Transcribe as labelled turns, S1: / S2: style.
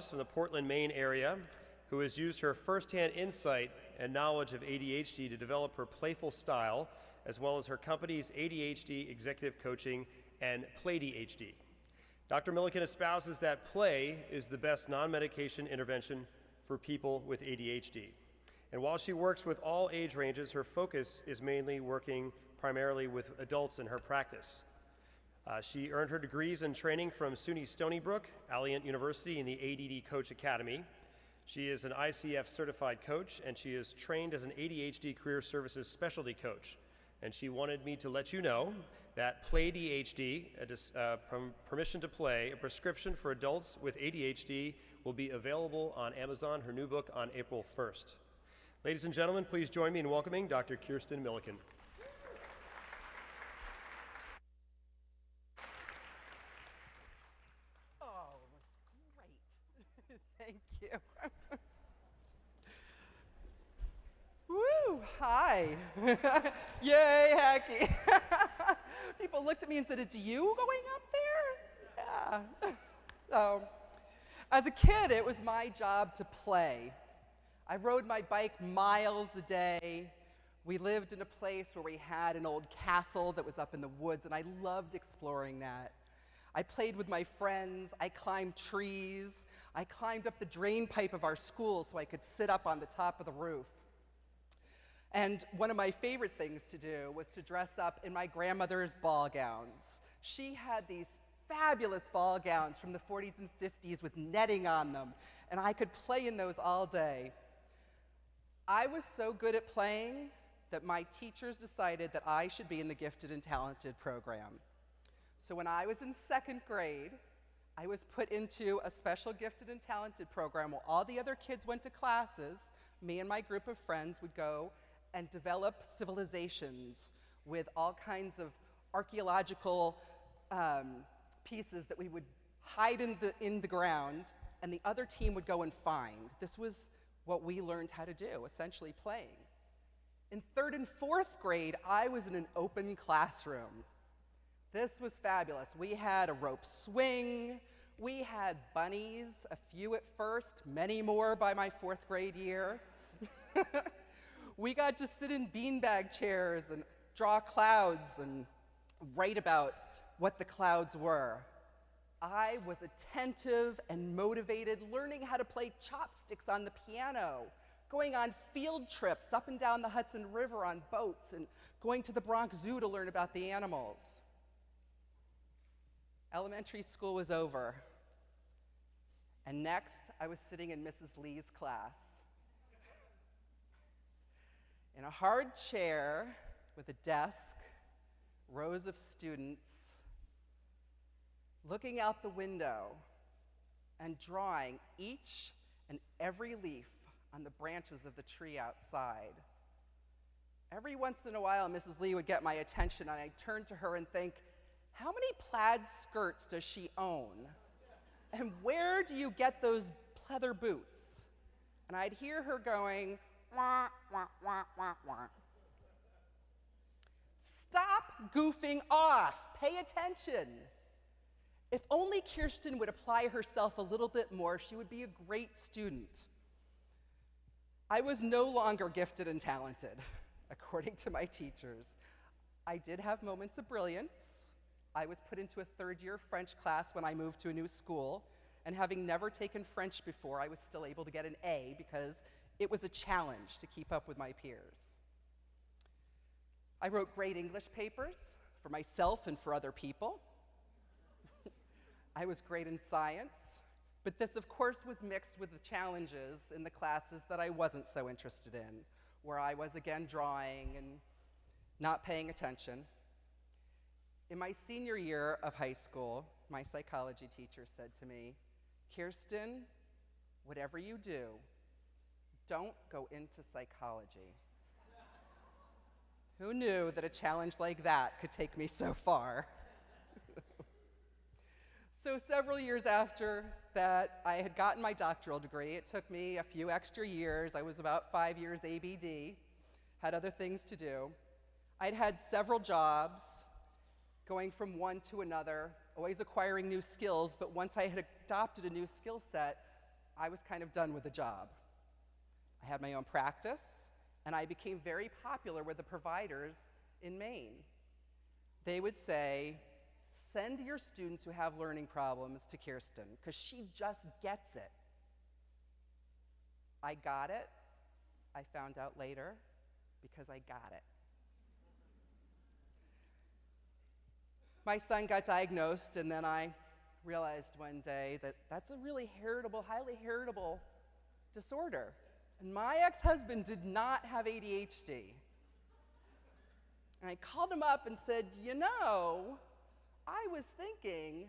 S1: From the Portland, Maine area, who has used her firsthand insight and knowledge of ADHD to develop her playful style, as well as her company's ADHD executive coaching and PlayDHD. Dr. Milliken espouses that play is the best non-medication intervention for people with ADHD. And while she works with all age ranges, her focus is mainly working primarily with adults in her practice. She earned her degrees and training from SUNY Stony Brook, Alliant University, and the ADD Coach Academy. She is an ICF certified coach, and she is trained as an ADHD career services specialty coach. And she wanted me to let you know that PlayDHD, Permission to Play, a prescription for adults with ADHD, will be available on Amazon, her new book, on April 1st. Ladies and gentlemen, please join me in welcoming Dr. Kirsten Milliken.
S2: Thank you. Woo, hi. Yay, Hacky. People looked at me and said, "It's you going up there?" Yeah. So, as a kid, it was my job to play. I rode my bike miles a day. We lived in a place where we had an old castle that was up in the woods, and I loved exploring that. I played with my friends. I climbed trees. I climbed up the drain pipe of our school so I could sit up on the top of the roof. And one of my favorite things to do was to dress up in my grandmother's ball gowns. She had these fabulous ball gowns from the 40s and 50s with netting on them, and I could play in those all day. I was so good at playing that my teachers decided that I should be in the Gifted and Talented program. So when I was in second grade, I was put into a special Gifted and Talented program where all the other kids went to classes. Me and my group of friends would go and develop civilizations with all kinds of archaeological pieces that we would hide in the ground, and the other team would go and find. This was what we learned how to do, essentially playing. In third and fourth grade, I was in an open classroom. This was fabulous. We had a rope swing, we had bunnies, a few at first, many more by my fourth grade year. We got to sit in beanbag chairs and draw clouds and write about what the clouds were. I was attentive and motivated, learning how to play chopsticks on the piano, going on field trips up and down the Hudson River on boats, and going to the Bronx Zoo to learn about the animals. Elementary school was over, and next I was sitting in Mrs. Lee's class in a hard chair with a desk, rows of students, looking out the window and drawing each and every leaf on the branches of the tree outside. Every once in a while, Mrs. Lee would get my attention, and I'd turn to her and think, how many plaid skirts does she own? And where do you get those pleather boots? And I'd hear her going, wah, wah, wah, wah, wah. Stop goofing off. Pay attention. If only Kirsten would apply herself a little bit more, she would be a great student. I was no longer gifted and talented, according to my teachers. I did have moments of brilliance. I was put into a third-year French class when I moved to a new school, and having never taken French before, I was still able to get an A because it was a challenge to keep up with my peers. I wrote great English papers for myself and for other people. I was great in science, but this, of course, was mixed with the challenges in the classes that I wasn't so interested in, where I was, again, drawing and not paying attention. In my senior year of high school, my psychology teacher said to me, Kirsten, whatever you do, don't go into psychology. Who knew that a challenge like that could take me so far? So several years after that, I had gotten my doctoral degree. It took me a few extra years. I was about 5 years ABD, had other things to do. I'd had several jobs, going from one to another, always acquiring new skills, but once I had adopted a new skill set, I was kind of done with the job. I had my own practice, and I became very popular with the providers in Maine. They would say, send your students who have learning problems to Kirsten, because she just gets it. I got it. I found out later, because I got it. My son got diagnosed, and then I realized one day that that's a really heritable, highly heritable disorder. And my ex-husband did not have ADHD. And I called him up and said, you know, I was thinking